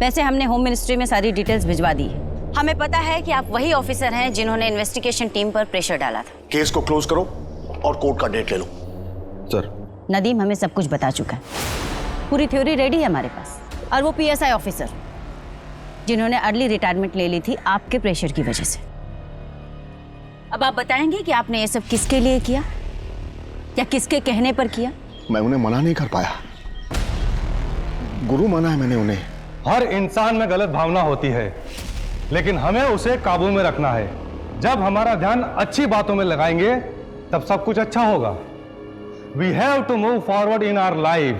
वैसे हमने होम मिनिस्ट्री में सारी डिटेल्स भिजवा दी है। हमें पता है कि आप वही ऑफिसर हैं जिन्होंने इन्वेस्टिगेशन टीम पर प्रेशर डाला था। केस को क्लोज करो और कोर्ट का डेट ले लो। सर, नदीम हमें सब कुछ बता चुका है, पूरी थ्योरी रेडी है हमारे पास। और वो पीएसआई ऑफिसर जिन्होंने अर्ली रिटायरमेंट ले ली थी आपके प्रेशर की वजह से। अब आप बताएंगे कि आपने ये सब किसके लिए किया या किसके कहने पर किया? मैं उन्हें मना नहीं कर पाया, गुरु माना है मैंने उन्हें। हर इंसान में गलत भावना होती है, लेकिन हमें उसे काबू में रखना है। जब हमारा ध्यान अच्छी बातों में लगाएंगे तब सब कुछ अच्छा होगा। We have to move forward in our life.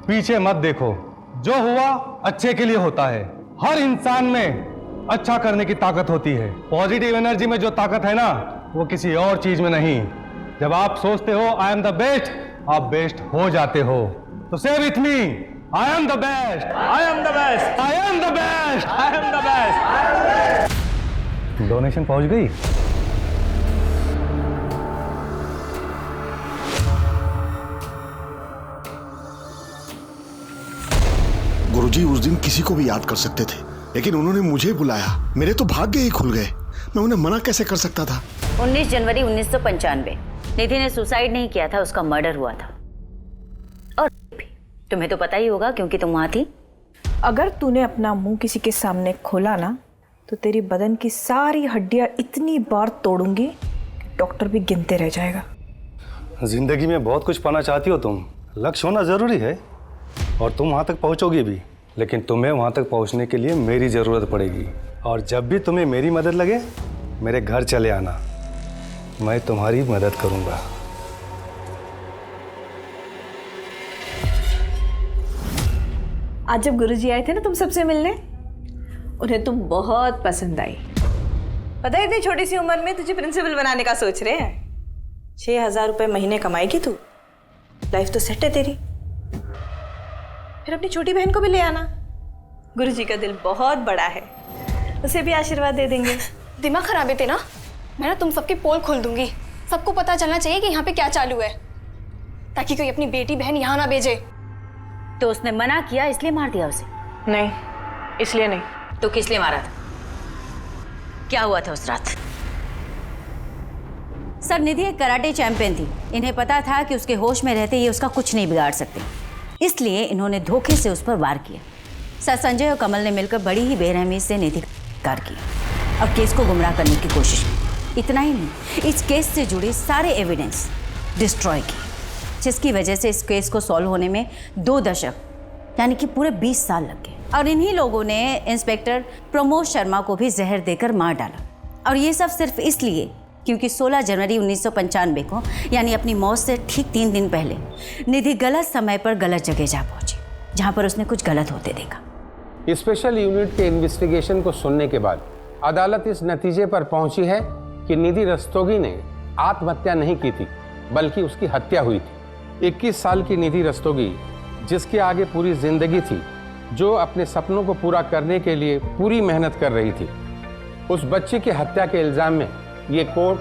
पीछे मत देखो, जो हुआ अच्छे के लिए होता है। हर इंसान में अच्छा करने की ताकत होती है। पॉजिटिव एनर्जी में जो ताकत है ना, वो किसी और चीज में नहीं। जब आप सोचते हो आई एम द बेस्ट, आप बेस्ट हो जाते हो। तो से with me, I am the best, I am the best, I am the best, I am the best. Donation पहुंच गई? गुरुजी उस दिन किसी को भी याद कर सकते थे, लेकिन उन्होंने मुझे बुलाया। मेरे तो भाग्य ही खुल गए। मैं उन्हें मना कैसे कर सकता था? 19 जनवरी 1995 निधि ने सुसाइड नहीं किया था, उसका मर्डर हुआ था। और तुम्हें तो पता ही होगा क्योंकि तुम वहां थी। अगर तूने अपना मुंह किसी के सामने खोला ना, तो तेरी बदन की सारी हड्डियां इतनी बार तोड़ूंगी कि डॉक्टर भी गिनते रह जाएगा। जिंदगी में बहुत कुछ पाना चाहती हो तुम। लक्ष्य होना जरूरी है और तुम वहां तक पहुंचोगी भी, लेकिन तुम्हें वहां तक पहुंचने के लिए मेरी जरूरत पड़ेगी। और जब भी तुम्हें मेरी मदद लगे, मेरे घर चले आना, मैं तुम्हारी मदद करूंगा। आज जब गुरुजी आए थे ना तुम सबसे मिलने, उन्हें तुम बहुत पसंद आई। पता है इतनी छोटी सी उम्र में तुझे प्रिंसिपल बनाने का सोच रहे हैं। 6,000 रुपए महीने कमाएगी तू, लाइफ तो सेट है तेरी। फिर अपनी छोटी बहन को भी ले आना, गुरुजी का दिल बहुत बड़ा है, उसे भी आशीर्वाद दे देंगे। दिमाग खराब है तेरा, मैं ना तुम सबकी पोल खोल दूंगी। सबको पता चलना चाहिए कि यहाँ पे क्या चालू है, ताकि कोई अपनी बेटी बहन यहाँ ना भेजे। तो उसने मना किया इसलिए मार दिया उसे? नहीं, इसलिए नहीं। तो किस लिए मारा था? क्या हुआ था उस रात? सर, निधि एक कराटे चैंपियन थी। इन्हें पता था कि उसके होश में रहते ये उसका कुछ नहीं बिगाड़ सकते, इसलिए इन्होंने धोखे से उस पर वार किया। सर, संजय और कमल ने मिलकर बड़ी ही बेरहमी से निधि का कार किया और केस को गुमराह करने की कोशिश की। इतना ही नहीं, इस केस से जुड़े सारे एविडेंस डिस्ट्रॉय किए, जिसकी वजह से इस केस को सॉल्व होने में 2 दशक यानी कि पूरे 20 साल लग गए। और इन्हीं लोगों ने इंस्पेक्टर प्रमोद शर्मा को भी जहर देकर मार डाला। और ये सब सिर्फ इसलिए क्योंकि 16 जनवरी 1995 को, यानी अपनी मौत से ठीक 3 दिन पहले, निधि गलत समय पर गलत जगह जा पहुंची, जहां पर उसने कुछ गलत होते देखा। स्पेशल यूनिट के इन्वेस्टिगेशन को सुनने के बाद अदालत इस नतीजे पर पहुंची है कि निधि रस्तोगी ने आत्महत्या नहीं की थी, बल्कि उसकी हत्या हुई थी। 21 साल की निधि रस्तोगी, जिसके आगे पूरी जिंदगी थी, जो अपने सपनों को पूरा करने के लिए पूरी मेहनत कर रही थी, उस बच्चे की हत्या के इल्जाम में ये कोर्ट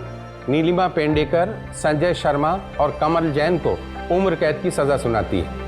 नीलिमा पेंडेकर, संजय शर्मा और कमल जैन को उम्र कैद की सजा सुनाती है।